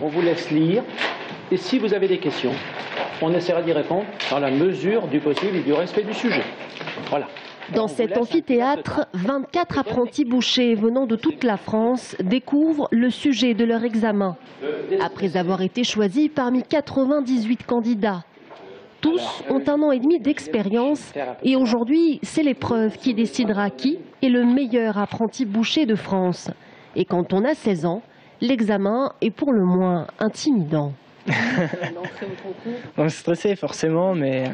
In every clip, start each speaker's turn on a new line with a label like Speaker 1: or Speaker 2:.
Speaker 1: On vous laisse lire. Et si vous avez des questions, on essaiera d'y répondre dans la mesure du possible et du respect du sujet. Voilà.
Speaker 2: Dans cet amphithéâtre, 24 apprentis bouchers venant de toute la France découvrent le sujet de leur examen. Après avoir été choisis parmi 98 candidats. Tous ont 1 an et demi d'expérience et aujourd'hui, c'est l'épreuve qui décidera qui est le meilleur apprenti boucher de France. Et quand on a 16 ans, l'examen est pour le moins intimidant.
Speaker 3: On est stressé forcément, mais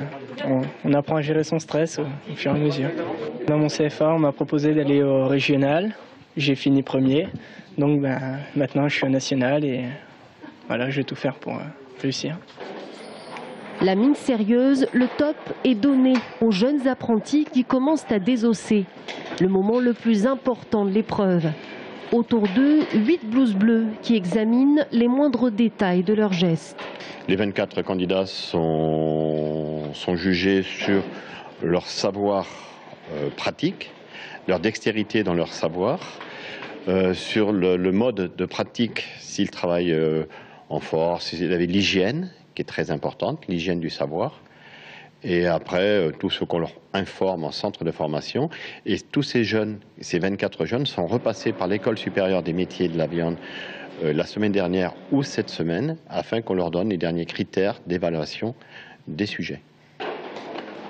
Speaker 3: on apprend à gérer son stress au fur et à mesure. Dans mon CFA, on m'a proposé d'aller au régional. J'ai fini premier, donc maintenant je suis au national et voilà, je vais tout faire pour réussir.
Speaker 2: La mine sérieuse, le top est donné aux jeunes apprentis qui commencent à désosser. Le moment le plus important de l'épreuve. Autour d'eux, 8 blouses bleues qui examinent les moindres détails de leurs gestes.
Speaker 4: Les 24 candidats sont jugés sur leur savoir pratique, leur dextérité dans leur savoir, sur le mode de pratique, s'ils travaillent en force, s'ils avaient l'hygiène, qui est très importante, l'hygiène du savoir. Et après, tout ce qu'on leur informe en centre de formation. Et tous ces jeunes, ces 24 jeunes, sont repassés par l'École supérieure des métiers de la viande la semaine dernière ou cette semaine, afin qu'on leur donne les derniers critères d'évaluation des sujets.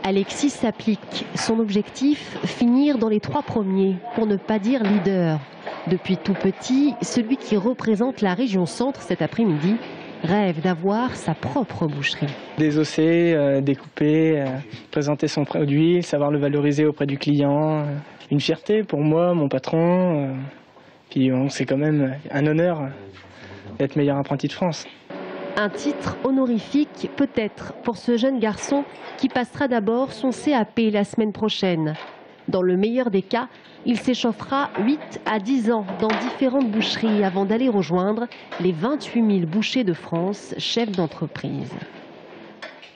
Speaker 2: Alexis s'applique. Son objectif, finir dans les 3 premiers, pour ne pas dire leader. Depuis tout petit, celui qui représente la région Centre cet après-midi rêve d'avoir sa propre boucherie.
Speaker 3: Désosser, découper, présenter son produit, savoir le valoriser auprès du client. Une fierté pour moi, mon patron. Puis c'est quand même un honneur d'être meilleur apprenti de France.
Speaker 2: Un titre honorifique peut-être pour ce jeune garçon qui passera d'abord son CAP la semaine prochaine. Dans le meilleur des cas, il s'échauffera 8 à 10 ans dans différentes boucheries avant d'aller rejoindre les 28 000 bouchers de France, chefs d'entreprise.